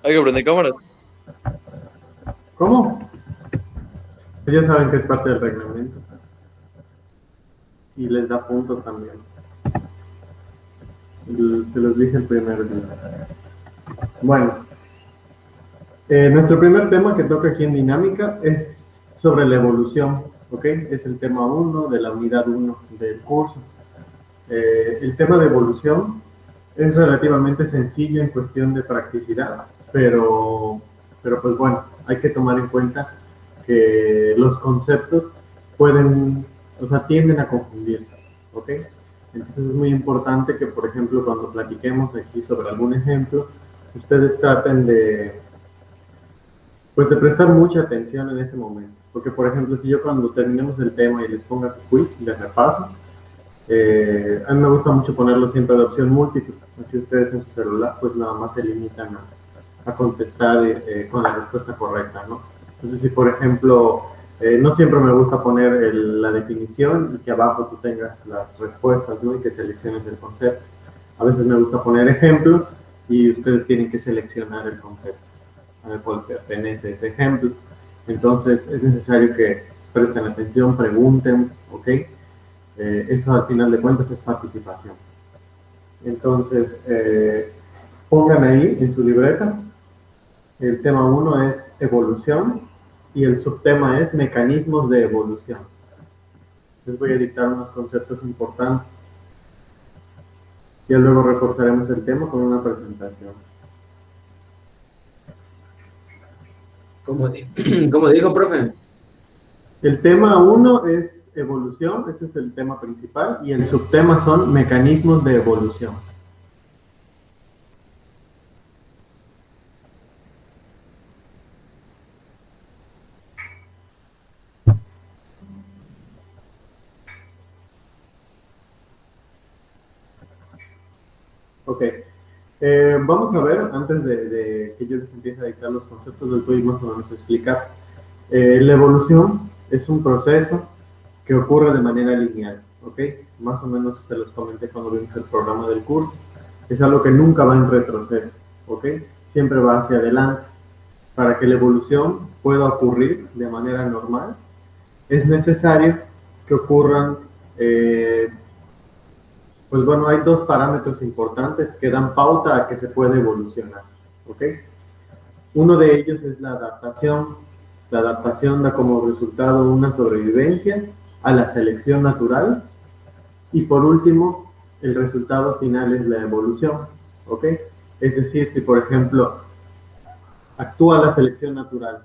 Hay que prender cámaras. ¿Cómo? Pues ya saben que es parte del reglamento y les da puntos también. Se los dije el primer día. Bueno, nuestro primer tema que toca aquí en dinámica es sobre la evolución, ¿ok? Es el tema uno de la unidad uno del curso. El tema de evolución es relativamente sencillo en cuestión de practicidad, pero pues bueno, hay que tomar en cuenta que los conceptos pueden, o sea, tienden a confundirse, ¿ok? Entonces es muy importante que, por ejemplo, cuando platiquemos aquí sobre algún ejemplo, ustedes traten pues de prestar mucha atención en ese momento. Porque, por ejemplo, si yo cuando terminemos el tema y les ponga quiz, les repaso, a mí me gusta mucho ponerlo siempre de opción múltiple. Así ustedes en su celular pues nada más se limitan a contestar con la respuesta correcta, ¿no? Entonces si por ejemplo, no siempre me gusta poner la definición y que abajo tú tengas las respuestas, ¿no? Y que selecciones el concepto. A veces me gusta poner ejemplos y ustedes tienen que seleccionar el concepto al cual pertenece ese ejemplo. Entonces es necesario que presten atención, pregunten, ¿ok? Eso al final de cuentas es participación. Entonces, pongan ahí en su libreta, el tema uno es evolución y el subtema es mecanismos de evolución. Les voy a dictar unos conceptos importantes. Ya luego reforzaremos el tema con una presentación. Como, como dijo, profe. El tema uno es evolución, ese es el tema principal, y el subtema son mecanismos de evolución. Ok. Vamos a ver, antes de que yo les empiece a dictar los conceptos, les voy más o menos a explicar. La evolución es un proceso que ocurre de manera lineal, ¿ok? Más o menos se los comenté cuando vimos el programa del curso. Es algo que nunca va en retroceso, ¿ok? Siempre va hacia adelante. Para que la evolución pueda ocurrir de manera normal, es necesario que ocurran pues bueno, hay dos parámetros importantes que dan pauta a que se puede evolucionar, ¿ok? Uno de ellos es la adaptación. La adaptación da como resultado una sobrevivencia a la selección natural y por último, el resultado final es la evolución, ¿ok? Es decir, si por ejemplo actúa la selección natural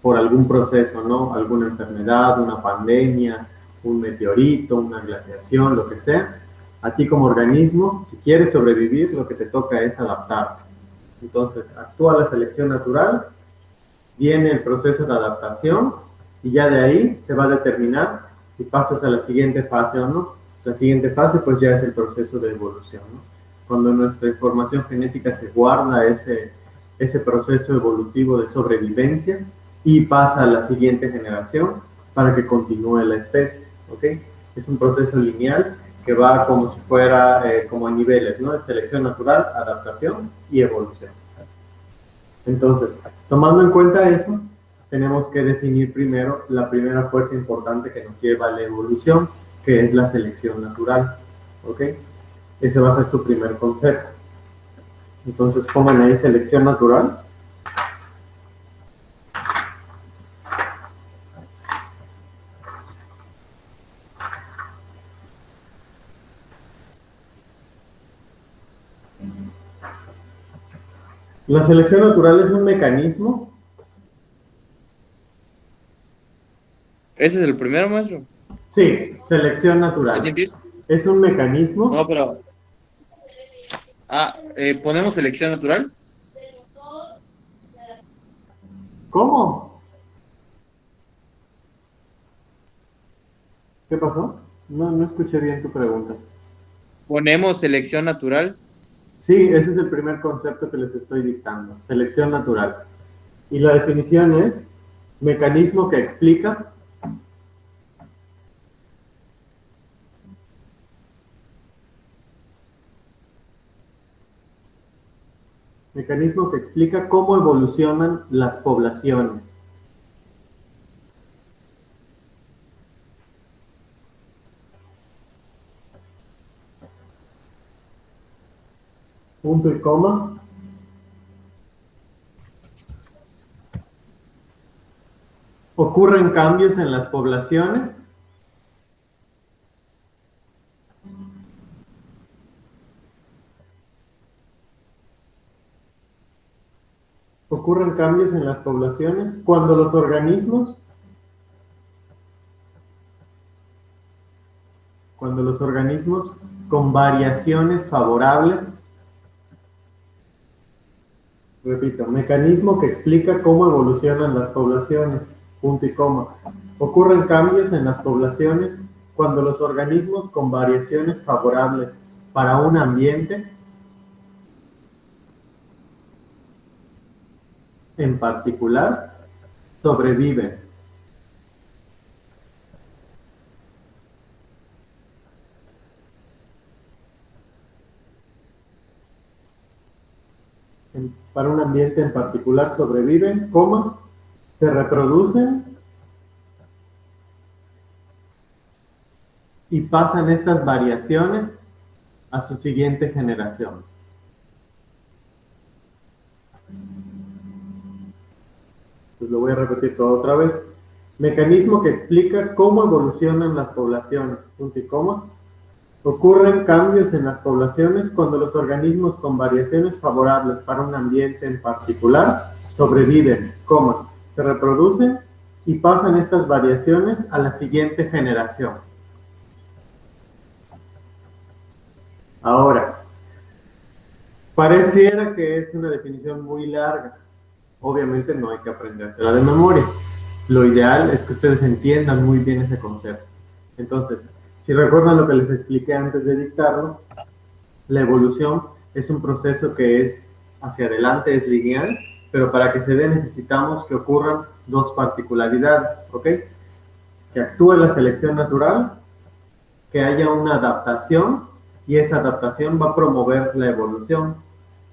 por algún proceso, ¿no? Alguna enfermedad, una pandemia, un meteorito, una glaciación, lo que sea. A ti como organismo, si quieres sobrevivir, lo que te toca es adaptarte. Entonces, actúa la selección natural, viene el proceso de adaptación y ya de ahí se va a determinar si pasas a la siguiente fase o no. La siguiente fase pues ya es el proceso de evolución, ¿no? Cuando nuestra información genética se guarda ese proceso evolutivo de sobrevivencia y pasa a la siguiente generación para que continúe la especie, ¿ok? Es un proceso lineal que va como si fuera como en niveles, ¿no? Es selección natural, adaptación y evolución. Entonces, tomando en cuenta eso, tenemos que definir primero la primera fuerza importante que nos lleva a la evolución, que es la selección natural, ¿ok? Ese va a ser su primer concepto. Entonces, pongan ahí selección natural. La selección natural es un mecanismo. Ese es el primero, maestro. Sí, selección Así natural. empieza. Es un No, mecanismo. pero. Ponemos selección natural. ¿Cómo? ¿Qué pasó? No, no escuché bien tu pregunta. Ponemos selección natural. Sí, ese es el primer concepto que les estoy dictando, selección natural. Y la definición es mecanismo que explica Mecanismo que explica cómo evolucionan las poblaciones. Punto y coma. ¿Ocurren cambios en las poblaciones? ¿Ocurren cambios en las poblaciones cuando los organismos con variaciones favorables? Repito, mecanismo que explica cómo evolucionan las poblaciones, punto y coma. Ocurren cambios en las poblaciones cuando los organismos con variaciones favorables para un ambiente en particular sobreviven. Para un ambiente en particular sobreviven, coma, se reproducen y pasan estas variaciones a su siguiente generación. Pues lo voy a repetir todo otra vez. Mecanismo que explica cómo evolucionan las poblaciones, punto y coma. Ocurren cambios en las poblaciones cuando los organismos con variaciones favorables para un ambiente en particular sobreviven, coma, se reproducen y pasan estas variaciones a la siguiente generación. Ahora, pareciera que es una definición muy larga. Obviamente no hay que aprendérsela de memoria. Lo ideal es que ustedes entiendan muy bien ese concepto. Entonces, si recuerdan lo que les expliqué antes de dictarlo, la evolución es un proceso que es hacia adelante, es lineal, pero para que se dé necesitamos que ocurran dos particularidades, ¿ok? Que actúe la selección natural, que haya una adaptación, y esa adaptación va a promover la evolución.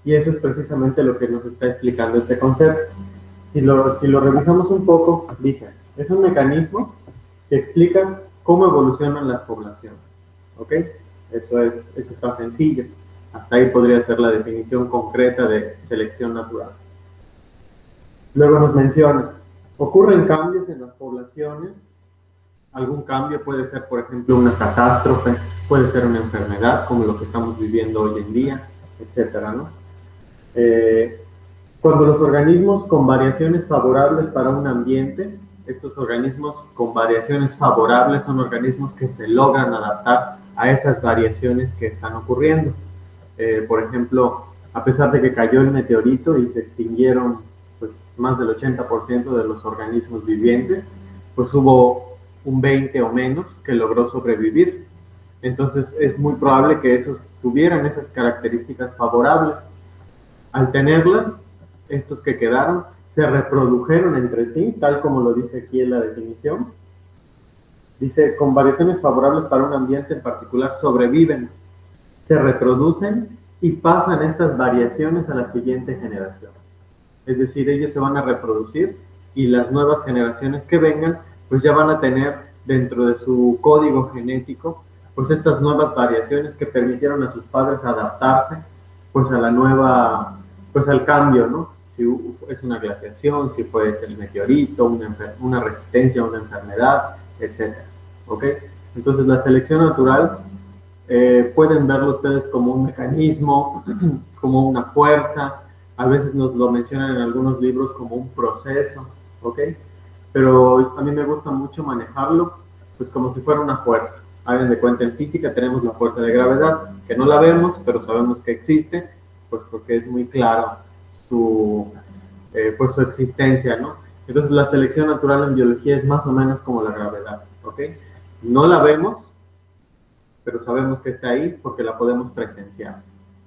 Y eso es precisamente lo que nos está explicando este concepto. Si lo revisamos un poco, dice, es un mecanismo que explica cómo evolucionan las poblaciones, ¿ok? Eso está sencillo. Hasta ahí podría ser la definición concreta de selección natural. Luego nos menciona, ocurren cambios en las poblaciones. Algún cambio puede ser, por ejemplo, una catástrofe, puede ser una enfermedad, como lo que estamos viviendo hoy en día, etcétera, ¿no? Cuando los organismos con variaciones favorables para un ambiente, estos organismos con variaciones favorables son organismos que se logran adaptar a esas variaciones que están ocurriendo. Por ejemplo, a pesar de que cayó el meteorito y se extinguieron pues, más del 80% de los organismos vivientes, pues hubo un 20 o menos que logró sobrevivir. Entonces es muy probable que esos tuvieran esas características favorables. Al tenerlas, estos que quedaron se reprodujeron entre sí, tal como lo dice aquí en la definición. Dice, con variaciones favorables para un ambiente en particular sobreviven, se reproducen y pasan estas variaciones a la siguiente generación. Es decir, ellos se van a reproducir y las nuevas generaciones que vengan, pues ya van a tener dentro de su código genético, pues estas nuevas variaciones que permitieron a sus padres adaptarse, pues a la nueva, pues al cambio, ¿no? Si es una glaciación, si puede ser el meteorito, una resistencia a una enfermedad, etc. ¿Ok? Entonces la selección natural pueden verlo ustedes como un mecanismo, como una fuerza, a veces nos lo mencionan en algunos libros como un proceso, ¿ok? Pero a mí me gusta mucho manejarlo pues como si fuera una fuerza. Hagan de cuenta, en física tenemos la fuerza de gravedad, que no la vemos, pero sabemos que existe, pues porque es muy claro pues su existencia, ¿no? Entonces la selección natural en biología es más o menos como la gravedad, ¿ok? No la vemos, pero sabemos que está ahí porque la podemos presenciar.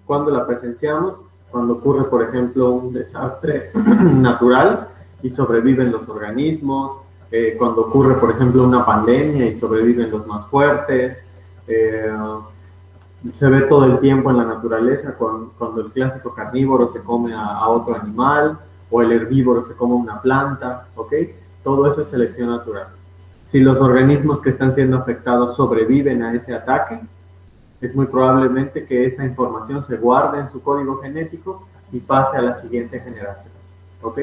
¿Cuándo la presenciamos? Cuando ocurre, por ejemplo, un desastre natural y sobreviven los organismos, cuando ocurre, por ejemplo, una pandemia y sobreviven los más fuertes, se ve todo el tiempo en la naturaleza, cuando el clásico carnívoro se come a otro animal, o el herbívoro se come una planta, ¿ok? Todo eso es selección natural. Si los organismos que están siendo afectados sobreviven a ese ataque, es muy probablemente que esa información se guarde en su código genético y pase a la siguiente generación, ¿ok?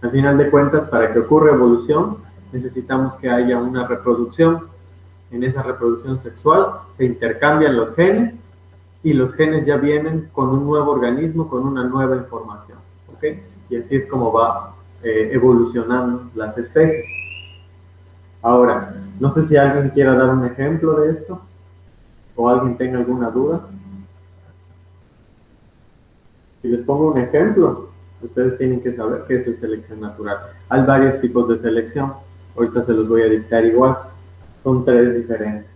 Al final de cuentas, para que ocurra evolución, necesitamos que haya una reproducción. En esa reproducción sexual se intercambian los genes y los genes ya vienen con un nuevo organismo, con una nueva información, ¿ok? Y así es como va evolucionando las especies. Ahora, no sé si alguien quiera dar un ejemplo de esto o alguien tenga alguna duda. Si les pongo un ejemplo, ustedes tienen que saber que eso es selección natural. Hay varios tipos de selección. Ahorita se los voy a dictar igual. Son 3 diferentes,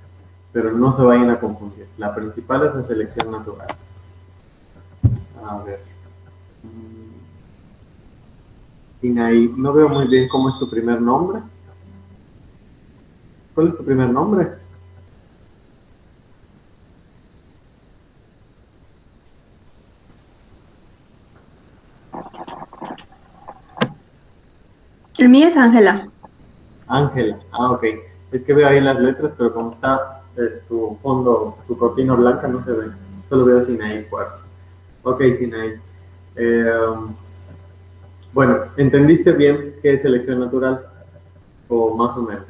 pero no se vayan a confundir. La principal es la selección natural. A ver. Sinaí, no veo muy bien cómo es tu primer nombre. ¿Cuál es tu primer nombre? El mío es Ángela. Ángela. Ah, ok. Es que veo ahí las letras, pero como está tu fondo, tu cortina blanca, no se ve. Solo veo Sinaí Cuarto. Ok, Sinaí. Bueno, ¿entendiste bien qué es selección natural? O más o menos.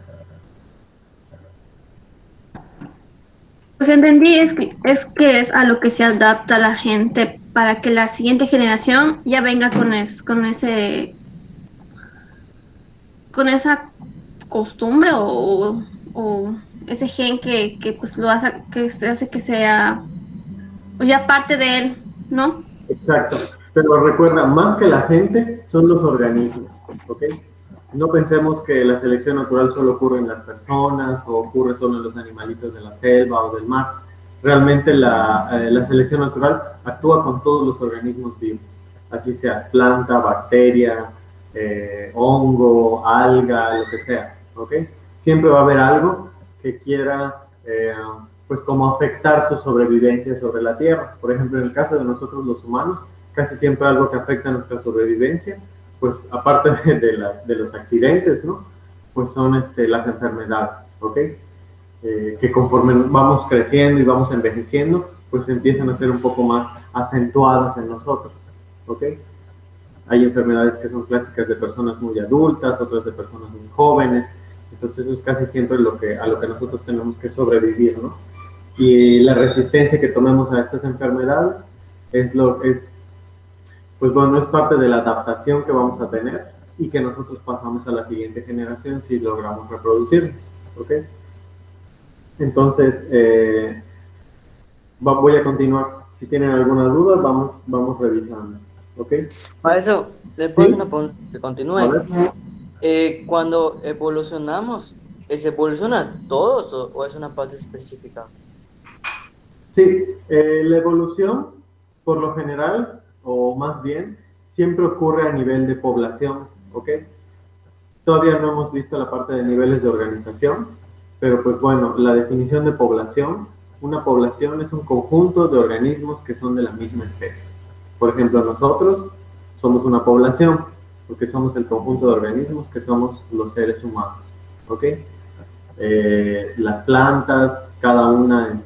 Pues entendí es que es a lo que se adapta la gente para que la siguiente generación ya venga con esa costumbre o ese gen que pues lo hace que sea pues ya parte de él, ¿no? Exacto. Pero recuerda, más que la gente, son los organismos, ¿ok? No pensemos que la selección natural solo ocurre en las personas o ocurre solo en los animalitos de la selva o del mar. Realmente la selección natural actúa con todos los organismos vivos, así seas planta, bacteria, hongo, alga, lo que sea, ¿ok? Siempre va a haber algo que quiera, pues como afectar tu sobrevivencia sobre la Tierra. Por ejemplo, en el caso de nosotros los humanos, casi siempre algo que afecta a nuestra sobrevivencia, pues aparte de los accidentes, ¿no? Pues son las enfermedades, ¿ok? Que conforme vamos creciendo y vamos envejeciendo, pues empiezan a ser un poco más acentuadas en nosotros, ¿ok? Hay enfermedades que son clásicas de personas muy adultas, otras de personas muy jóvenes, entonces eso es casi siempre a lo que nosotros tenemos que sobrevivir, ¿no? Y la resistencia que tomemos a estas enfermedades pues bueno, es parte de la adaptación que vamos a tener y que nosotros pasamos a la siguiente generación si logramos reproducir, ¿ok? Entonces, voy a continuar. Si tienen alguna duda, vamos revisando, ¿ok? Para eso, después ¿Sí? una pregunta que A continúe. ver. Cuando evolucionamos, ¿se evoluciona todos o es una parte específica? Sí, la evolución, por lo general, o más bien, siempre ocurre a nivel de población, ¿ok? Todavía no hemos visto la parte de niveles de organización, pero pues bueno, la definición de población, una población es un conjunto de organismos que son de la misma especie. Por ejemplo, nosotros somos una población, porque somos el conjunto de organismos que somos los seres humanos, ¿ok? Las plantas, cada una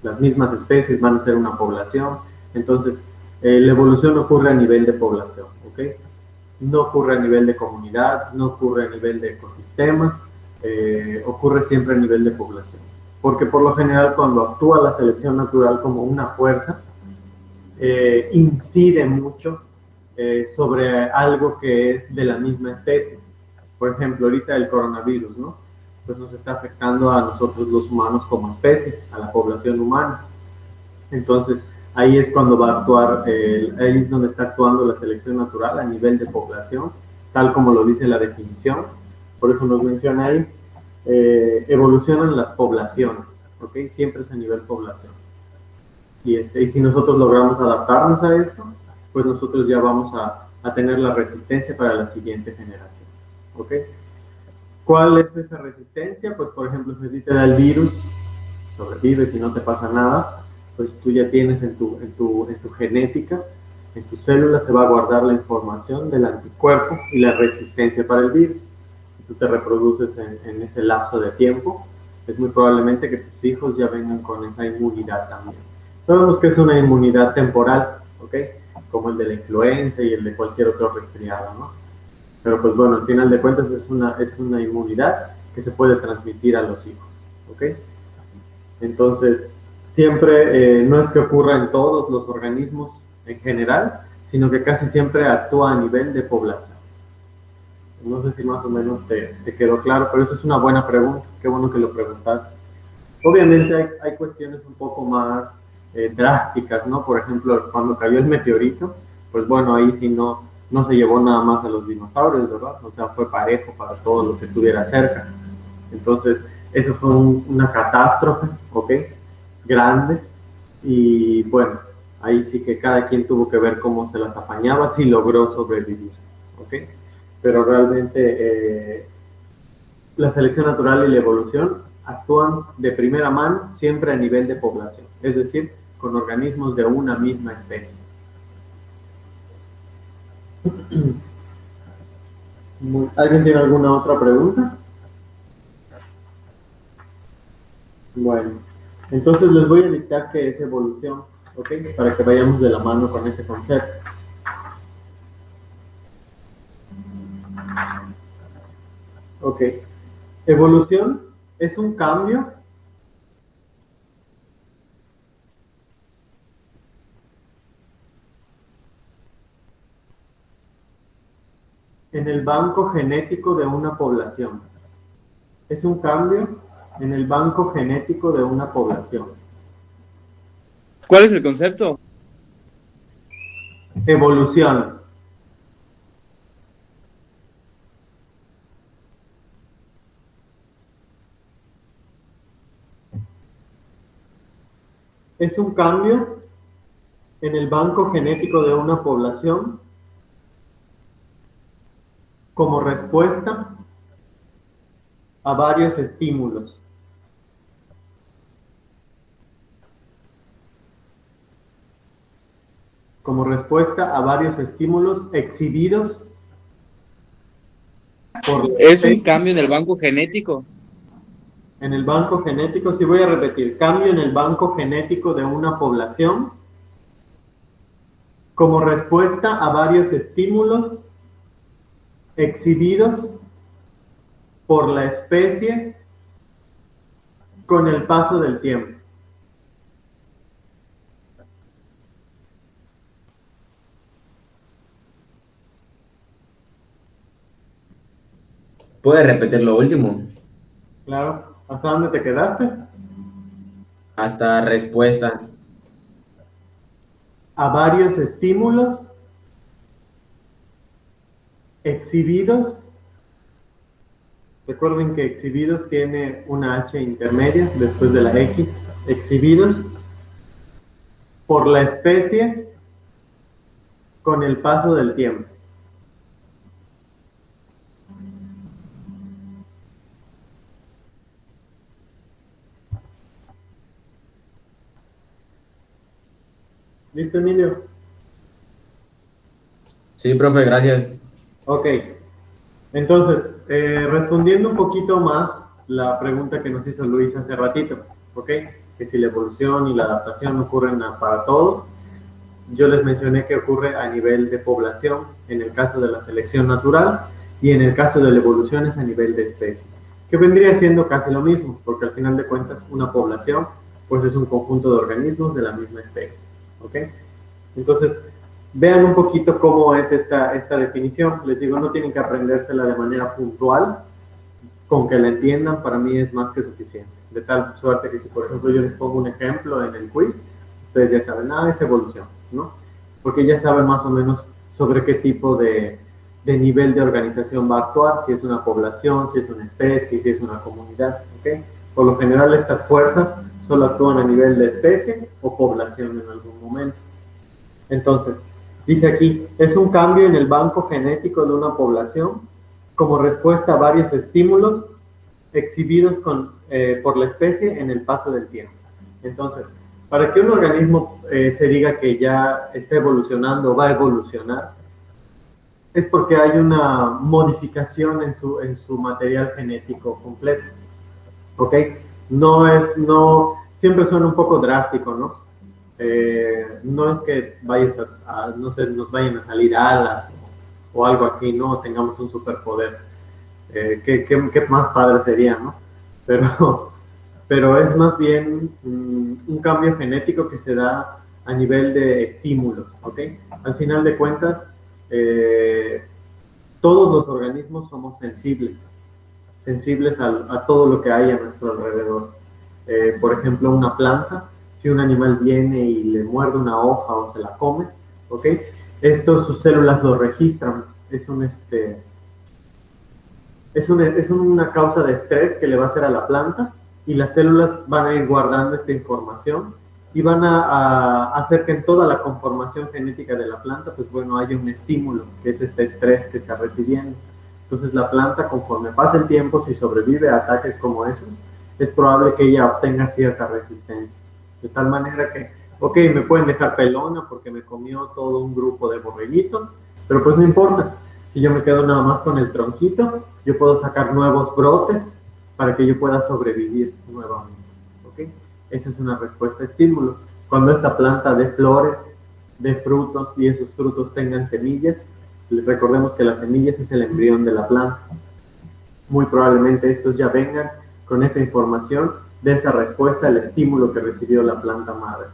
las mismas especies van a ser una población. Entonces, la evolución ocurre a nivel de población, ¿ok? No ocurre a nivel de comunidad, no ocurre a nivel de ecosistema, ocurre siempre a nivel de población. Porque por lo general cuando actúa la selección natural como una fuerza, incide mucho sobre algo que es de la misma especie. Por ejemplo, ahorita el coronavirus, ¿no? Pues nos está afectando a nosotros los humanos como especie, a la población humana. Entonces, ahí es cuando va a actuar, ahí es donde está actuando la selección natural a nivel de población, tal como lo dice la definición. Por eso nos menciona ahí, evolucionan las poblaciones, ¿ok? Siempre es a nivel población. Y si nosotros logramos adaptarnos a eso, pues nosotros ya vamos a tener la resistencia para la siguiente generación, ¿ok? ¿Cuál es esa resistencia? Pues por ejemplo, si te da el virus, sobrevives y no te pasa nada, pues tú ya tienes en tu genética, en tus células se va a guardar la información del anticuerpo y la resistencia para el virus. Si tú te reproduces en ese lapso de tiempo, es muy probablemente que tus hijos ya vengan con esa inmunidad también. Sabemos que es una inmunidad temporal, ¿ok? Como el de la influenza y el de cualquier otro resfriado, ¿no? Pero pues bueno, al final de cuentas es una inmunidad que se puede transmitir a los hijos, ¿ok? Entonces, siempre no es que ocurra en todos los organismos en general, sino que casi siempre actúa a nivel de población. No sé si más o menos te quedó claro, pero eso es una buena pregunta, qué bueno que lo preguntaste. Obviamente hay cuestiones un poco más drásticas, ¿no? Por ejemplo, cuando cayó el meteorito, pues bueno, ahí sí no se llevó nada más a los dinosaurios, ¿verdad? O sea, fue parejo para todo lo que estuviera cerca. Entonces, eso fue una catástrofe, ¿ok? Grande, y bueno, ahí sí que cada quien tuvo que ver cómo se las apañaba, si logró sobrevivir, ¿ok? Pero realmente la selección natural y la evolución actúan de primera mano siempre a nivel de población, es decir, con organismos de una misma especie. ¿Alguien tiene alguna otra pregunta? Bueno, entonces les voy a dictar qué es evolución, ¿ok? Para que vayamos de la mano con ese concepto. Ok, evolución es un cambio en el banco genético de una población. Es un cambio en el banco genético de una población. ¿Cuál es el concepto? Evolución. Es un cambio en el banco genético de una población como respuesta a varios estímulos. Como respuesta a varios estímulos exhibidos por Es un cambio en el banco genético. en el banco genético, sí voy a repetir, cambio en el banco genético de una población como respuesta a varios estímulos exhibidos por la especie con el paso del tiempo. ¿Puedes repetir lo último? Claro, ¿hasta dónde te quedaste? Hasta respuesta. A varios estímulos exhibidos. Recuerden que exhibidos tiene una H intermedia después de la X. Exhibidos por la especie con el paso del tiempo. ¿Listo, Emilio? Sí, profe, gracias. Ok. Entonces, respondiendo un poquito más la pregunta que nos hizo Luis hace ratito, ¿ok? Que si la evolución y la adaptación ocurren para todos, yo les mencioné que ocurre a nivel de población, en el caso de la selección natural, y en el caso de la evolución es a nivel de especie, que vendría siendo casi lo mismo, porque al final de cuentas una población pues es un conjunto de organismos de la misma especie, ¿ok? Entonces, vean un poquito cómo es esta definición. Les digo, no tienen que aprendérsela de manera puntual, con que la entiendan para mí es más que suficiente. De tal suerte que si, por ejemplo, yo les pongo un ejemplo en el quiz, ustedes ya saben, es evolución, ¿no? Porque ya saben más o menos sobre qué tipo de nivel de organización va a actuar, si es una población, si es una especie, si es una comunidad, ¿ok? Por lo general estas fuerzas solo actúan a nivel de especie o población en algún momento. Entonces, dice aquí, es un cambio en el banco genético de una población como respuesta a varios estímulos exhibidos por la especie en el paso del tiempo. Entonces, para que un organismo se diga que ya está evolucionando o va a evolucionar, es porque hay una modificación en su material genético completo. ¿Ok? Siempre suena un poco drástico, ¿no? No es que no sé, nos vayan a salir alas o algo así, ¿no? Tengamos un superpoder. ¿Qué más padre sería, ¿no? Pero es más bien un cambio genético que se da a nivel de estímulos, ¿ok? Al final de cuentas, todos los organismos somos sensibles a todo lo que hay a nuestro alrededor. Por ejemplo, una planta, si un animal viene y le muerde una hoja o se la come, ¿ok? Sus células lo registran. Es una causa de estrés que le va a hacer a la planta y las células van a ir guardando esta información y van a hacer que en toda la conformación genética de la planta, pues bueno, haya un estímulo, que es este estrés que está recibiendo. Entonces la planta, conforme pasa el tiempo, si sobrevive a ataques como esos, es probable que ella obtenga cierta resistencia. De tal manera que, ok, me pueden dejar pelona porque me comió todo un grupo de borreguitos, pero pues no importa. Si yo me quedo nada más con el tronquito, yo puedo sacar nuevos brotes para que yo pueda sobrevivir nuevamente. ¿Ok? Esa es una respuesta a estímulo. Cuando esta planta dé flores, dé frutos y esos frutos tengan semillas, les recordemos que las semillas es el embrión de la planta. Muy probablemente estos ya vengan con esa información de esa respuesta al estímulo que recibió la planta madre.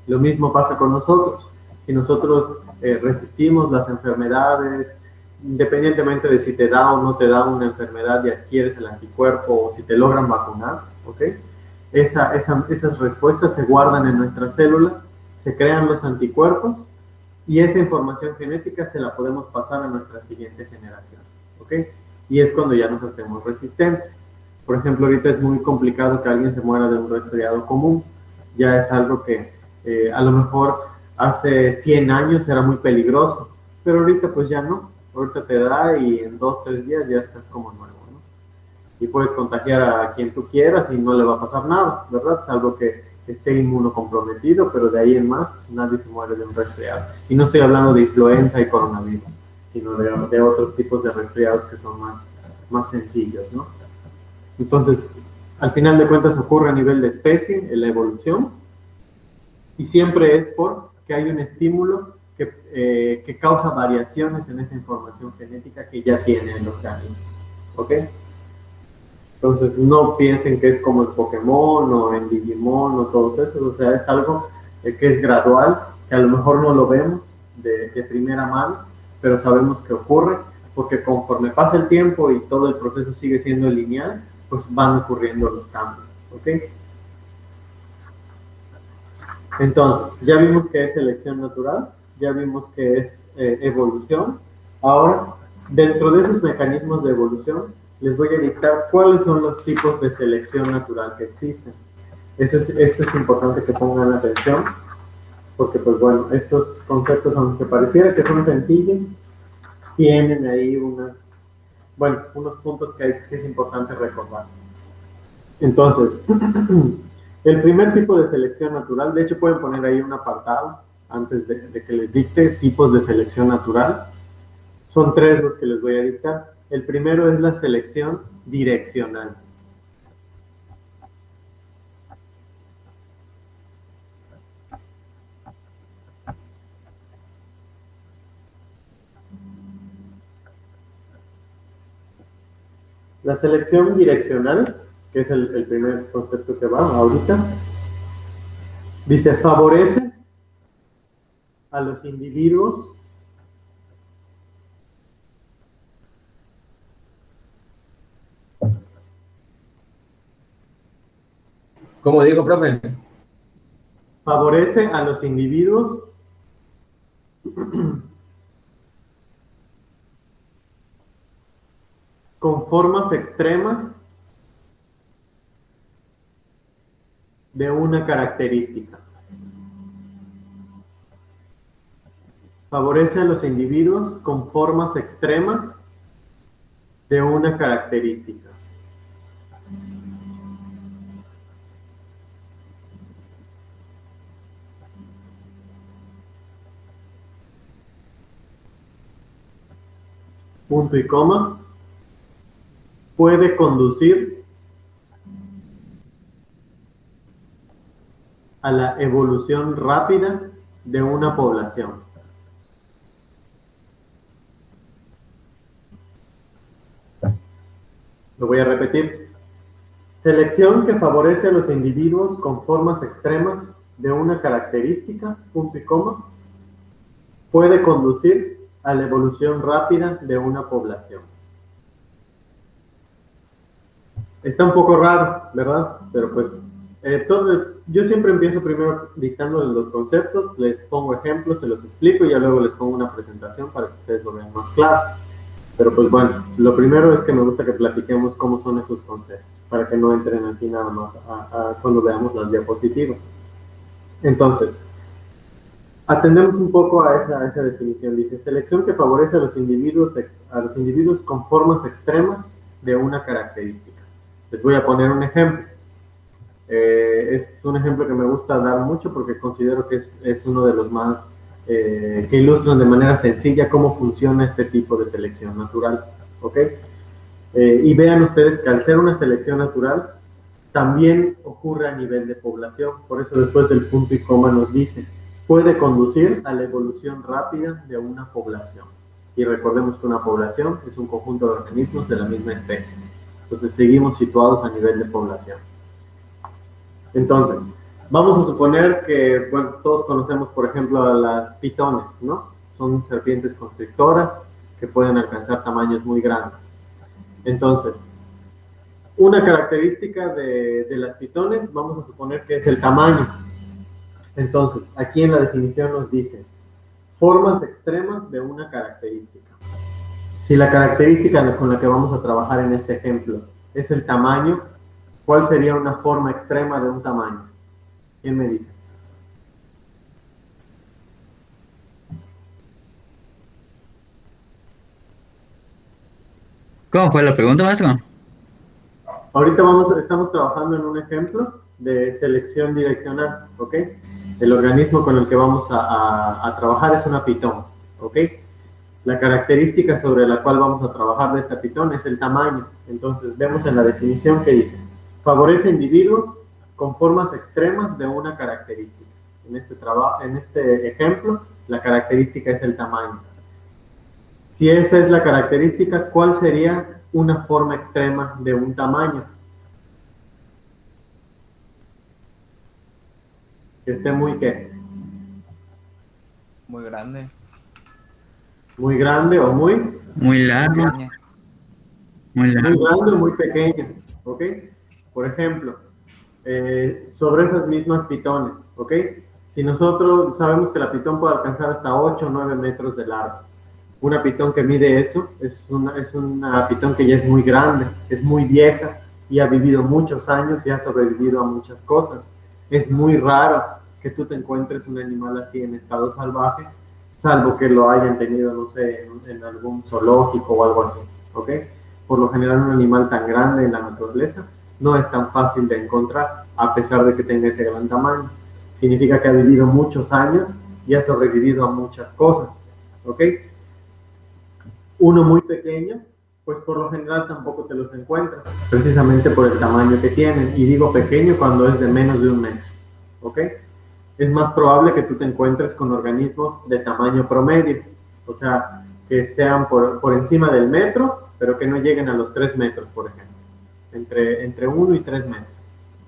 Lo mismo pasa con nosotros. Si nosotros resistimos las enfermedades, independientemente de si te da o no te da una enfermedad y adquieres el anticuerpo o si te logran vacunar, ¿ok? Esas respuestas se guardan en nuestras células, se crean los anticuerpos y esa información genética se la podemos pasar a nuestra siguiente generación, ¿ok? Y es cuando ya nos hacemos resistentes. Por ejemplo, ahorita es muy complicado que alguien se muera de un resfriado común. Ya es algo que a lo mejor hace 100 años era muy peligroso, pero ahorita pues ya no. Ahorita te da y en 2-3 días ya estás como nuevo, ¿no? Y puedes contagiar a quien tú quieras y no le va a pasar nada, ¿verdad? Salvo que esté inmunocomprometido, pero de ahí en más nadie se muere de un resfriado. Y no estoy hablando de influenza y coronavirus, sino de otros tipos de resfriados que son más sencillos, ¿no? Entonces, al final de cuentas ocurre a nivel de especie, en la evolución, y siempre es porque hay un estímulo que causa variaciones en esa información genética que ya tiene el organismo, ¿ok? Entonces, no piensen que es como en Pokémon o en Digimon o todos esos, o sea, es algo que es gradual, que a lo mejor no lo vemos de primera mano, pero sabemos que ocurre, porque conforme pasa el tiempo y todo el proceso sigue siendo lineal, pues van ocurriendo los cambios, ¿ok? Entonces, ya vimos que es selección natural, ya vimos que es evolución. Ahora, dentro de esos mecanismos de evolución, les voy a dictar cuáles son los tipos de selección natural que existen. Esto es importante que pongan atención, porque pues bueno, estos conceptos, aunque pareciera que son sencillos, tienen ahí unos puntos que es importante recordar. Entonces, el primer tipo de selección natural, de hecho pueden poner ahí un apartado antes de que les dicte tipos de selección natural. Son 3 los que les voy a dictar. El primero es la selección direccional. La selección direccional, que es el primer concepto que va ahorita, dice, favorece a los individuos ¿Cómo dijo, profe? favorece a los individuos con formas extremas de una característica. Favorece a los individuos con formas extremas de una característica. Punto y coma, puede conducir a la evolución rápida de una población. Lo voy a repetir. Selección que favorece a los individuos con formas extremas de una característica, punto y coma, puede conducir a la evolución rápida de una población. Está un poco raro, ¿verdad? Pero pues, yo siempre empiezo primero dictándoles los conceptos, les pongo ejemplos, se los explico y ya luego les pongo una presentación para que ustedes lo vean más claro. Pero pues bueno, lo primero es que me gusta que platiquemos cómo son esos conceptos, para que no entren así nada más cuando veamos las diapositivas. Entonces, atendemos un poco a esa definición. Dice, selección que favorece a los individuos con formas extremas de una característica. Les voy a poner un ejemplo. Es un ejemplo que me gusta dar mucho porque considero que es uno de los más que ilustran de manera sencilla cómo funciona este tipo de selección natural. ¿Ok? Y vean ustedes que al ser una selección natural, también ocurre a nivel de población. Por eso después del punto y coma nos dice, puede conducir a la evolución rápida de una población. Y recordemos que una población es un conjunto de organismos de la misma especie. Entonces seguimos situados a nivel de población. Entonces, vamos a suponer que, bueno, todos conocemos, por ejemplo, a las pitones, ¿no? Son serpientes constrictoras que pueden alcanzar tamaños muy grandes. Entonces, una característica de las pitones, vamos a suponer que es el tamaño. Entonces, aquí en la definición nos dice, formas extremas de una característica. Si la característica con la que vamos a trabajar en este ejemplo es el tamaño, ¿cuál sería una forma extrema de un tamaño? ¿Quién me dice? ¿Cómo fue la pregunta, maestro? Ahorita estamos trabajando en un ejemplo de selección direccional, ¿ok? El organismo con el que vamos a trabajar es una pitón, ¿ok? La característica sobre la cual vamos a trabajar de esta pitón es el tamaño. Entonces, vemos en la definición que dice, favorece individuos con formas extremas de una característica. En este ejemplo, la característica es el tamaño. Si esa es la característica, ¿cuál sería una forma extrema de un tamaño? Que esté muy, ¿qué? Muy grande. Muy grande o muy... Muy largo. Pequeña. Muy Muy largo. grande o muy pequeño, ¿ok? Por ejemplo, sobre esas mismas pitones, ¿ok? Si nosotros sabemos que la pitón puede alcanzar hasta 8 o 9 metros de largo. Una pitón que mide eso es una pitón que ya es muy grande, es muy vieja y ha vivido muchos años y ha sobrevivido a muchas cosas. Es muy raro que tú te encuentres un animal así en estado salvaje, salvo que lo hayan tenido, no sé, en algún zoológico o algo así, ¿ok? Por lo general un animal tan grande en la naturaleza no es tan fácil de encontrar, a pesar de que tenga ese gran tamaño. Significa que ha vivido muchos años y ha sobrevivido a muchas cosas, ¿ok? Uno muy pequeño, pues por lo general tampoco te los encuentras, precisamente por el tamaño que tienen. Y digo pequeño cuando es de menos de 1 metro, ¿ok? Es más probable que tú te encuentres con organismos de tamaño promedio, o sea, que sean por encima del metro, pero que no lleguen a los 3 metros, por ejemplo, entre 1 y 3 metros.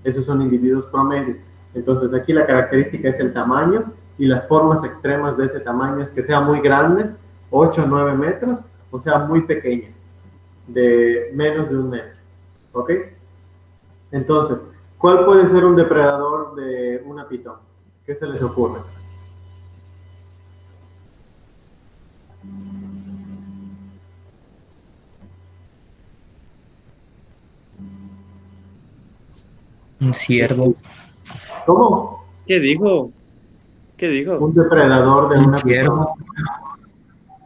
Esos son individuos promedio. Entonces aquí la característica es el tamaño y las formas extremas de ese tamaño es que sea muy grande, 8 o 9 metros, o sea muy pequeña, de menos de 1 metro, ¿ok? Entonces, ¿cuál puede ser un depredador de una pitón? ¿Qué se les ocurre? Un ciervo. ¿Cómo? ¿Qué dijo? ¿Qué dijo? Un depredador de Un una pitón. ciervo.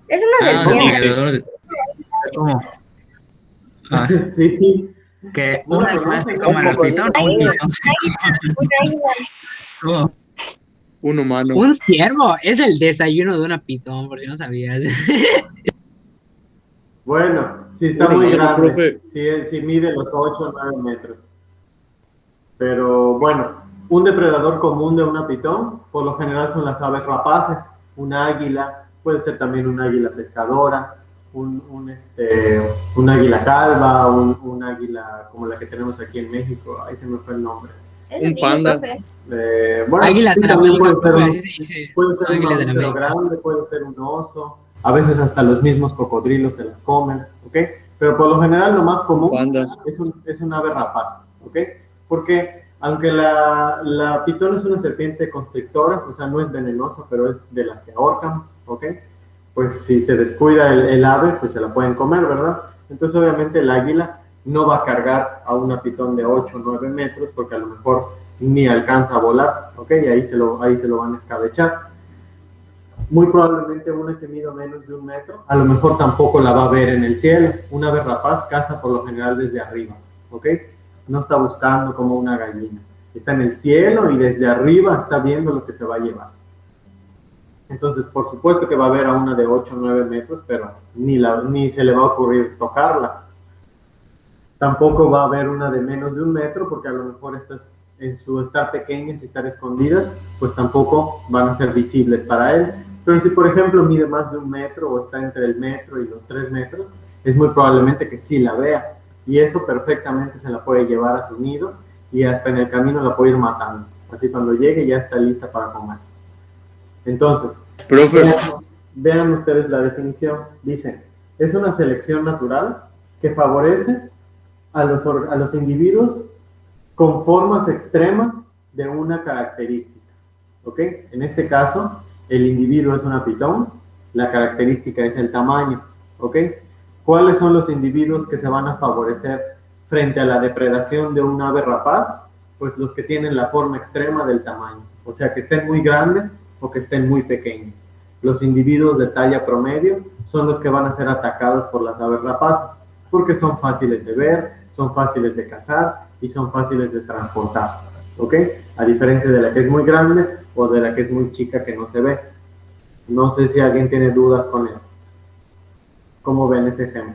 Es una Ah, serpiente. depredador de... ¿Cómo? Ah, Sí, Que No una lo más conocen, se ¿no? coma al Cocodrilo. pitón o un pitón. Oh, Un humano. Un ciervo es el desayuno de una pitón, por si no sabías. Bueno, si está Un muy humano, grande, profe. si mide los 8 o 9 metros. Pero bueno, un depredador común de una pitón, por lo general son las aves rapaces, un águila, puede ser también un águila pescadora, un águila calva, un águila como la que tenemos aquí en México, ahí se me fue el nombre. Un panda. Bueno, Águilas sí, de la también América, puede ser profe, un, así se dice. puede ser un Águilas de la mamífero América. grande, puede ser un oso, a veces hasta los mismos cocodrilos se las comen, ¿ok? Pero por lo general lo más común Panda. es un ave rapaz, ¿ok? Porque aunque la pitón es una serpiente constrictora, o sea, no es venenosa, pero es de las que ahorcan, ¿ok? Pues si se descuida el ave, pues se la pueden comer, ¿verdad? Entonces obviamente el águila no va a cargar a una pitón de 8 o 9 metros porque a lo mejor ni alcanza a volar, ¿ok? Y ahí se lo van a escabechar. Muy probablemente una que mida menos de 1 metro, a lo mejor tampoco la va a ver en el cielo. Un ave rapaz caza por lo general desde arriba, ¿ok? No está buscando como una gallina. Está en el cielo y desde arriba está viendo lo que se va a llevar. Entonces, por supuesto que va a ver a una de 8 o 9 metros, pero ni se le va a ocurrir tocarla. Tampoco va a haber una de menos de 1 metro, porque a lo mejor estas, en su estar pequeñas y estar escondidas, pues tampoco van a ser visibles para él. Pero si, por ejemplo, mide más de 1 metro o está entre el metro y los 3 metros, es muy probablemente que sí la vea. Y eso perfectamente se la puede llevar a su nido y hasta en el camino la puede ir matando. Así cuando llegue ya está lista para comer. Entonces, Profe. vean ustedes la definición. Dice, es una selección natural que favorece a los individuos con formas extremas de una característica. ¿Ok? En este caso, el individuo es una pitón, la característica es el tamaño. ¿Ok? ¿Cuáles son los individuos que se van a favorecer frente a la depredación de un ave rapaz? Pues los que tienen la forma extrema del tamaño, o sea, que estén muy grandes o que estén muy pequeños. Los individuos de talla promedio son los que van a ser atacados por las aves rapaces, porque son fáciles de ver, son fáciles de cazar y son fáciles de transportar, ¿ok? A diferencia de la que es muy grande o de la que es muy chica que no se ve. No sé si alguien tiene dudas con eso. ¿Cómo ven ese ejemplo?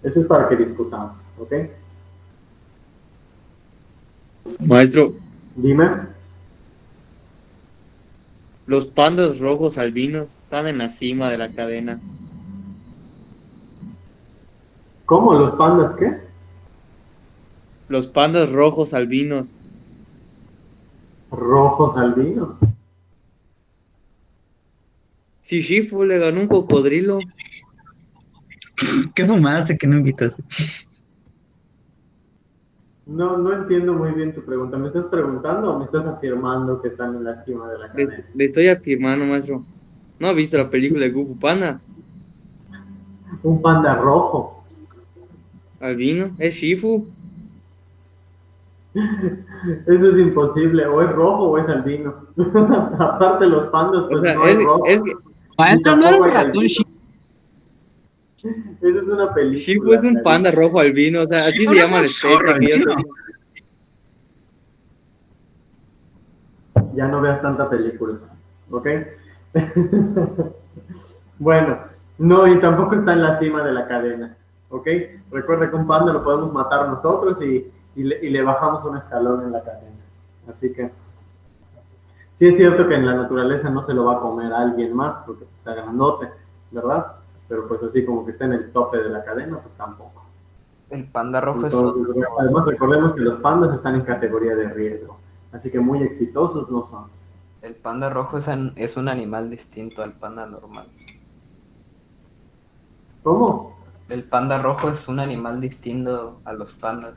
Eso es para que discutamos, ¿ok? Maestro, Dime. los pandas rojos albinos están en la cima de la cadena. ¿Cómo? ¿Los pandas qué? Los pandas rojos albinos. Rojos albinos. Si Shifu le ganó un cocodrilo. ¿Qué fumaste que no invitaste? No entiendo muy bien tu pregunta. ¿Me estás preguntando o me estás afirmando que están en la cima de la cadena? Le estoy afirmando, maestro. ¿No ha visto la película de Kung Fu Panda? Un panda rojo. Albino, es Shifu. Eso es imposible. O es rojo o es albino. Aparte los pandas, pues O sea, no hay rojo. es que Maestro, no era un Tampoco hay ratón. albino. Esa es una película. Shifu es un panda rojo albino. O sea, así Shifu se no es llama un la especie. zorro Que yo albino. tengo. Ya no veas tanta película. ¿Ok? Bueno, no, y tampoco está en la cima de la cadena. ¿Ok? Recuerda que un panda lo podemos matar nosotros y le bajamos un escalón en la cadena. Así que sí es cierto que en la naturaleza no se lo va a comer a alguien más porque está grandote, ¿verdad? Pero pues así como que está en el tope de la cadena, pues tampoco. El panda rojo Entonces, además recordemos que los pandas están en categoría de riesgo, así que muy exitosos no son. el panda rojo es un animal distinto al panda normal. ¿Cómo? El panda rojo es un animal distinto a los pandas.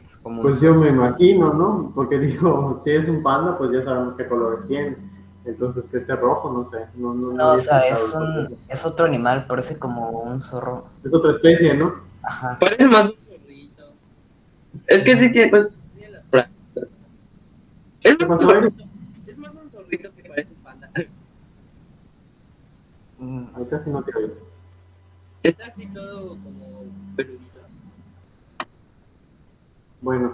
Es como Pues yo me imagino, ¿no? Porque digo, si es un panda, pues ya sabemos qué colores tiene. Entonces, que esté rojo, no sé. No No, o había sea, escuchado el proceso. es otro animal, parece como un zorro. Es otra especie, ¿no? Ajá. Parece más un zorrito. Es que sí tiene, pues, tiene las franjas. Es ¿Qué más un pasó, Eric? zorrito. Es más un zorrito que parece un panda. Mm, Ahí casi no te oigo. Está así todo como peludito. Bueno,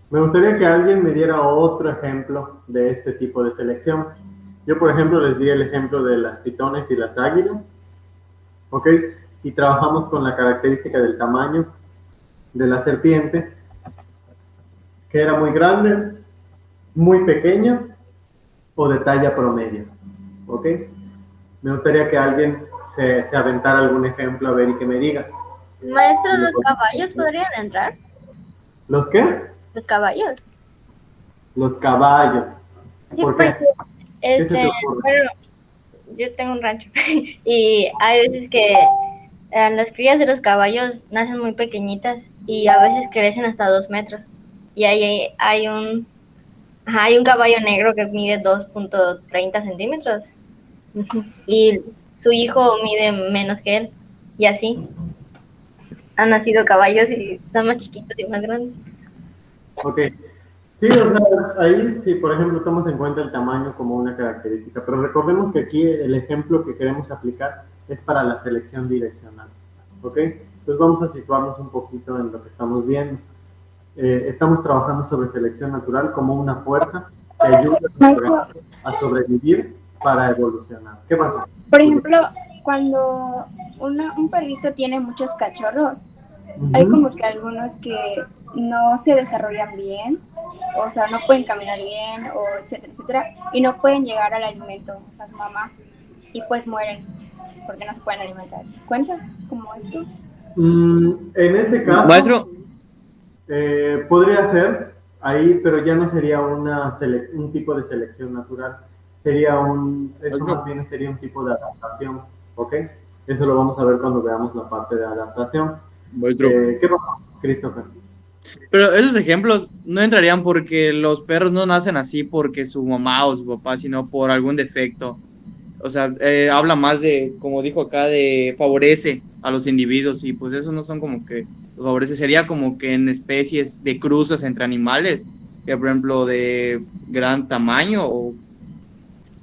me gustaría que alguien me diera otro ejemplo de este tipo de selección. Yo, por ejemplo, les di el ejemplo de las pitones y las águilas, ¿ok? Y trabajamos con la característica del tamaño de la serpiente, que era muy grande, muy pequeña o de talla promedio, ¿ok? Me gustaría que alguien se aventara algún ejemplo, a ver, y que me diga. Maestro, ¿los caballos podrían entrar? ¿Los qué? Los caballos. Los caballos. Sí, ¿Por qué? porque, ¿Qué se te ocurre? bueno, yo tengo un rancho y hay veces que las crías de los caballos nacen muy pequeñitas y a veces crecen hasta 2 metros. Y ahí hay un caballo negro que mide 2.30 centímetros y su hijo mide menos que él y así. Han nacido caballos y están más chiquitos y más grandes. Ok. Sí, o sea, ahí sí, por ejemplo, tomamos en cuenta el tamaño como una característica, pero recordemos que aquí el ejemplo que queremos aplicar es para la selección direccional, ¿ok? Entonces vamos a situarnos un poquito en lo que estamos viendo. Estamos trabajando sobre selección natural como una fuerza que ayuda a sobrevivir para evolucionar. ¿Qué pasa? Por ejemplo, cuando un perrito tiene muchos cachorros, hay como que algunos que no se desarrollan bien, o sea, no pueden caminar bien, o etcétera, etcétera, y no pueden llegar al alimento, o sea, a su mamá, y pues mueren porque no se pueden alimentar. ¿Cuenta como esto? En ese caso, Maestro, podría ser ahí, pero ya no sería un tipo de selección natural, sería eso más bien sería un tipo de adaptación, ¿ok? Eso lo vamos a ver cuando veamos la parte de adaptación. maestro. ¿Qué pasa, Christopher? Pero esos ejemplos no entrarían porque los perros no nacen así porque su mamá o su papá, sino por algún defecto. O sea, habla más de, como dijo acá, de favorece a los individuos y pues esos no son como que los favorece. Sería como que en especies de cruzas entre animales, que por ejemplo de gran tamaño o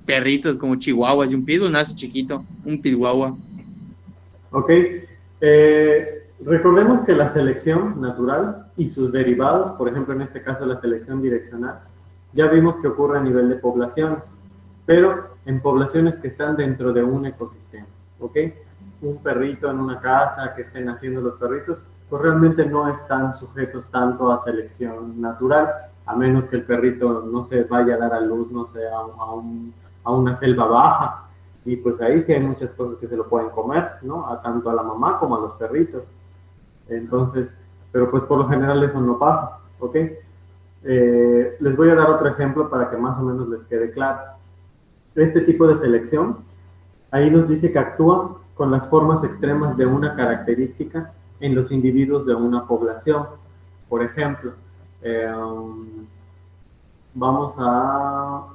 perritos como chihuahuas y un pitbull nace chiquito, un pitbull. Ok. Recordemos que la selección natural y sus derivados, por ejemplo en este caso la selección direccional, ya vimos que ocurre a nivel de poblaciones, pero en poblaciones que están dentro de un ecosistema, ¿ok? Un perrito en una casa que estén haciendo los perritos, pues realmente no están sujetos tanto a selección natural, a menos que el perrito no se vaya a dar a luz, no sé, a una selva baja, y pues ahí sí hay muchas cosas que se lo pueden comer, ¿no? Tanto a la mamá como a los perritos. Entonces, pero pues por lo general eso no pasa, ¿ok? Les voy a dar otro ejemplo para que más o menos les quede claro. Este tipo de selección, ahí nos dice que actúa con las formas extremas de una característica en los individuos de una población. Por ejemplo, vamos a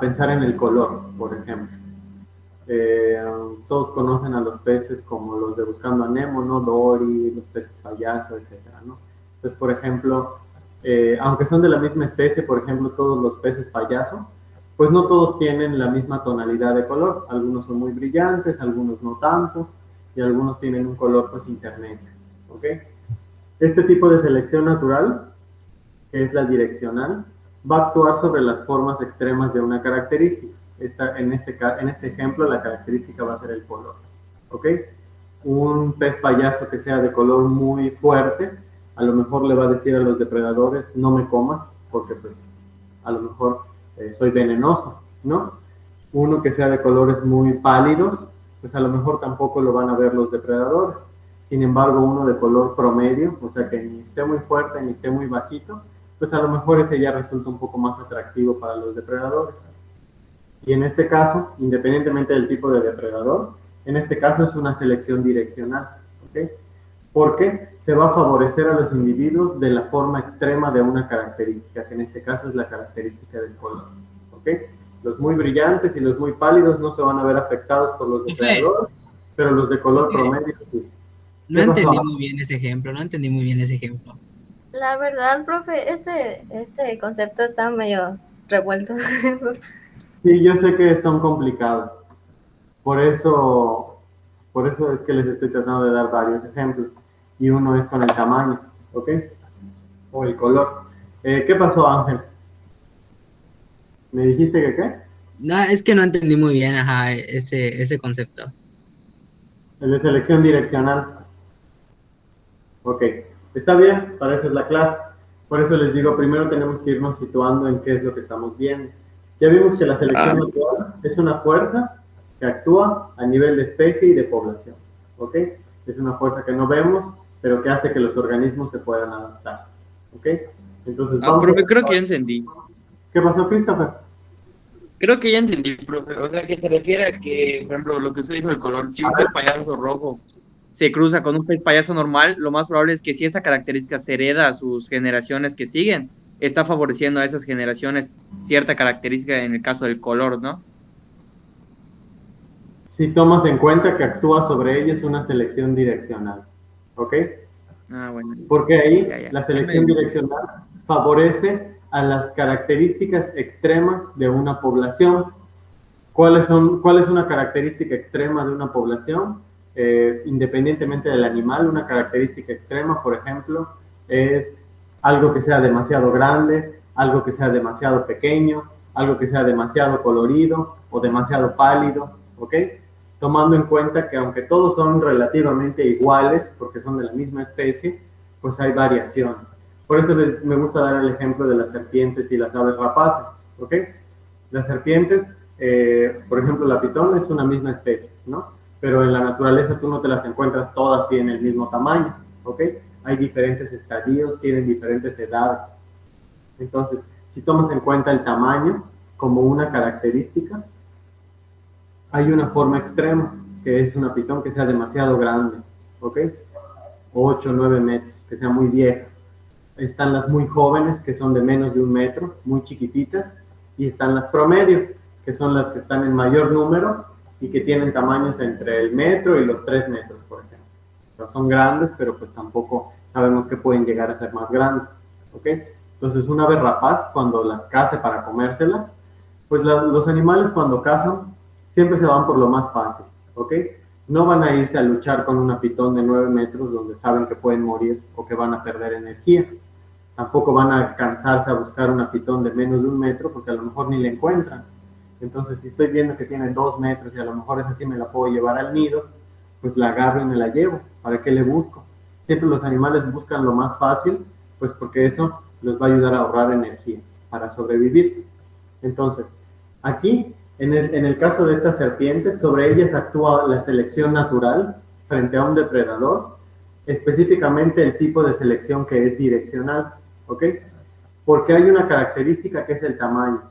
pensar en el color, por ejemplo. Todos conocen a los peces como los de Buscando a Nemo, ¿no? Dory, los peces payaso, etcétera, ¿no? Entonces, por ejemplo, aunque son de la misma especie, por ejemplo, todos los peces payaso, pues no todos tienen la misma tonalidad de color. Algunos son muy brillantes, algunos no tanto, y algunos tienen un color pues intermedio, ¿ok? Este tipo de selección natural, que es la direccional, va a actuar sobre las formas extremas de una característica. En este ejemplo, la característica va a ser el color, ¿ok? Un pez payaso que sea de color muy fuerte, a lo mejor le va a decir a los depredadores, no me comas, porque pues a lo mejor soy venenoso, ¿no? Uno que sea de colores muy pálidos, pues a lo mejor tampoco lo van a ver los depredadores. Sin embargo, uno de color promedio, o sea que ni esté muy fuerte ni esté muy bajito, pues a lo mejor ese ya resulta un poco más atractivo para los depredadores. Y en este caso, independientemente del tipo de depredador, en este caso es una selección direccional, ¿ok? Porque se va a favorecer a los individuos de la forma extrema de una característica, que en este caso es la característica del color, ¿ok? Los muy brillantes y los muy pálidos no se van a ver afectados por los depredadores, pero los de color promedio sí. No entendí muy bien ese ejemplo, La verdad, profe, este concepto está medio revuelto. Sí, yo sé que son complicados. Por eso Por eso es que les estoy tratando de dar varios ejemplos. Y uno es con el tamaño, ¿ok? O el color. ¿Qué pasó, Ángel? ¿Me dijiste que qué? No, es que no entendí muy bien, ajá, ese concepto. El de selección direccional. Ok, está bien, para eso es la clase. Por eso les digo, primero tenemos que irnos situando en qué es lo que estamos viendo. Ya vimos que la selección natural es una fuerza que actúa a nivel de especie y de población. ¿Ok? Es una fuerza que no vemos, pero que hace que los organismos se puedan adaptar. ¿Ok? Entonces vamos profe, a... creo que ya entendí. ¿Qué pasó, Christopher? Creo que ya entendí, profe. O sea, que se refiere a que, por ejemplo, lo que usted dijo, el color, si un pez payaso rojo se cruza con un pez payaso normal, lo más probable es que si esa característica se hereda a sus generaciones que siguen, está favoreciendo a esas generaciones cierta característica en el caso del color, ¿no? Si tomas en cuenta que actúa sobre ellos una selección direccional. ¿Ok? Ah, bueno. Porque ahí Ya. la selección direccional favorece a las características extremas de una población. ¿Cuál es una característica extrema de una población? Independientemente del animal, una característica extrema, por ejemplo, es algo que sea demasiado grande, algo que sea demasiado pequeño, algo que sea demasiado colorido o demasiado pálido, ¿ok? Tomando en cuenta que aunque todos son relativamente iguales, porque son de la misma especie, pues hay variaciones. Por eso me gusta dar el ejemplo de las serpientes y las aves rapaces, ¿ok? Las serpientes, por ejemplo, la pitón es una misma especie, ¿no? Pero en la naturaleza tú no te las encuentras todas tienen el mismo tamaño, ¿ok? Hay diferentes estadios, tienen diferentes edades. Entonces, si tomas en cuenta el tamaño como una característica, hay una forma extrema, que es una pitón que sea demasiado grande, ¿ok? 8 o 9 metros, que sea muy vieja. Están las muy jóvenes, que son de menos de 1 metro, muy chiquititas, y están las promedio, que son las que están en mayor número y que tienen tamaños entre el metro y los 3 metros, por ejemplo. O sea, son grandes, pero pues tampoco sabemos que pueden llegar a ser más grandes, ¿ok? Entonces, una ave rapaz, cuando las cace para comérselas, pues los animales cuando cazan siempre se van por lo más fácil, ¿ok? No van a irse a luchar con una pitón de 9 metros donde saben que pueden morir o que van a perder energía. Tampoco van a cansarse a buscar una pitón de menos de 1 metro porque a lo mejor ni la encuentran. Entonces, si estoy viendo que tiene 2 metros y a lo mejor esa sí me la puedo llevar al nido, pues la agarro y me la llevo. ¿Para qué le busco? Siempre los animales buscan lo más fácil, pues porque eso les va a ayudar a ahorrar energía para sobrevivir. Entonces, aquí, en el caso de estas serpientes, sobre ellas actúa la selección natural frente a un depredador, específicamente el tipo de selección que es direccional, ¿ok? Porque hay una característica que es el tamaño,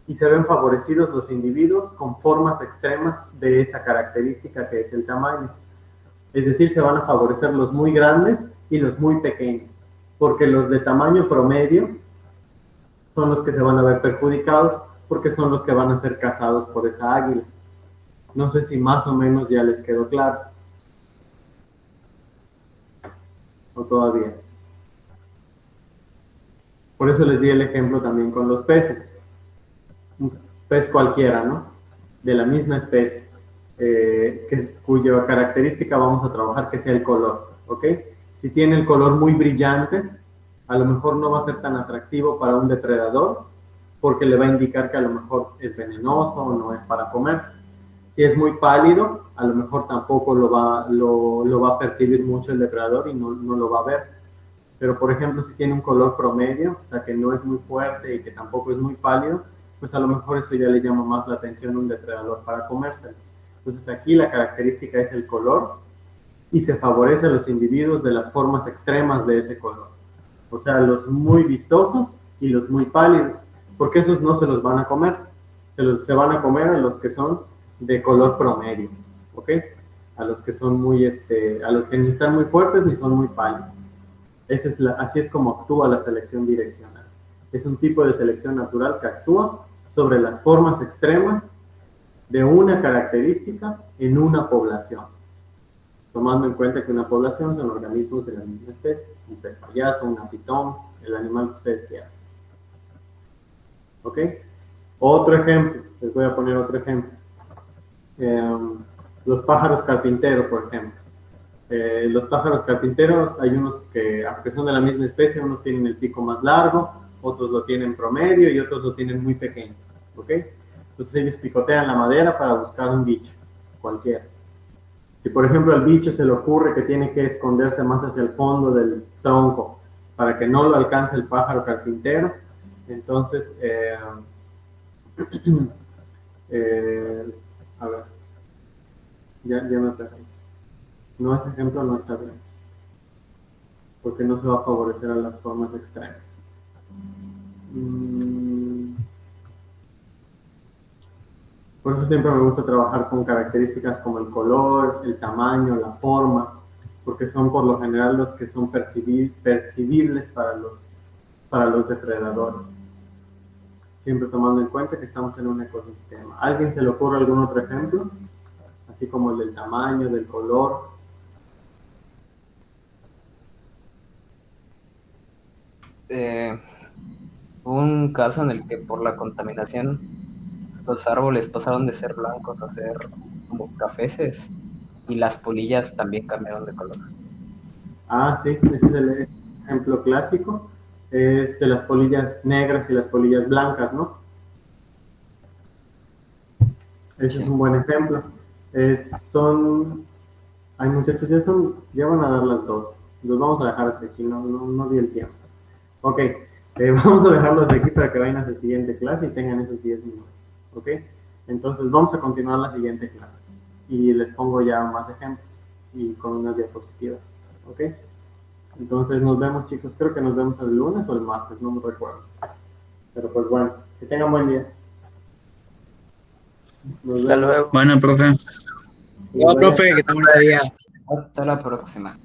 y se ven favorecidos los individuos con formas extremas de esa característica que es el tamaño. Es decir, se van a favorecer los muy grandes y los muy pequeños, porque los de tamaño promedio son los que se van a ver perjudicados porque son los que van a ser cazados por esa águila. No sé si más o menos ya les quedó claro. ¿O todavía? Por eso les di el ejemplo también con los peces. Un pez cualquiera, ¿no? De la misma especie, cuya característica vamos a trabajar que sea el color, ¿ok? Si tiene el color muy brillante, a lo mejor no va a ser tan atractivo para un depredador, porque le va a indicar que a lo mejor es venenoso o no es para comer. Si es muy pálido, a lo mejor tampoco lo va a percibir mucho el depredador y no lo va a ver. Pero, por ejemplo, si tiene un color promedio, o sea, que no es muy fuerte y que tampoco es muy pálido, pues a lo mejor eso ya le llama más la atención a un depredador para comérselo. Entonces, aquí la característica es el color y se favorece a los individuos de las formas extremas de ese color. O sea, los muy vistosos y los muy pálidos, porque esos no se los van a comer. Se van a comer a los que son de color promedio, ¿ok? A los que son a los que ni están muy fuertes ni son muy pálidos. Así es como actúa la selección direccional. Es un tipo de selección natural que actúa sobre las formas extremas de una característica en una población, tomando en cuenta que una población son organismos de la misma especie, un pez payaso, una pitón, el animal que ustedes quieran. ¿Ok? Otro ejemplo, les voy a poner otro ejemplo. Los pájaros carpinteros, por ejemplo. Los pájaros carpinteros, hay unos que, aunque son de la misma especie, unos tienen el pico más largo, otros lo tienen promedio y otros lo tienen muy pequeño, ¿ok? Entonces ellos picotean la madera para buscar un bicho, cualquiera. Si por ejemplo al bicho se le ocurre que tiene que esconderse más hacia el fondo del tronco para que no lo alcance el pájaro carpintero, entonces, a ver, ya me perdí. No, ese ejemplo no está bien, porque no se va a favorecer a las formas extrañas. Por eso siempre me gusta trabajar con características como el color, el tamaño, la forma, porque son por lo general los que son percibibles para los depredadores. Siempre tomando en cuenta que estamos en un ecosistema. ¿A alguien se le ocurre algún otro ejemplo? Así como el del tamaño, del color. Hubo un caso en el que por la contaminación los árboles pasaron de ser blancos a ser como cafeces y las polillas también cambiaron de color. Ah, sí, ese es el ejemplo clásico. Es de las polillas negras y las polillas blancas, ¿no? Ese es un buen ejemplo. Ay, muchachos, ya van a dar las dos. Los vamos a dejar hasta aquí, no di el tiempo. Ok, vamos a dejarlos de aquí para que vayan a su siguiente clase y tengan esos 10 minutos. Ok, entonces vamos a continuar la siguiente clase y les pongo ya más ejemplos y con unas diapositivas. Ok, entonces nos vemos, chicos. Creo que nos vemos el lunes o el martes, no me recuerdo. Pero pues bueno, que tengan buen día. Hasta luego. Bueno, profe. No, profe, que tenga un buen día. Hasta la próxima.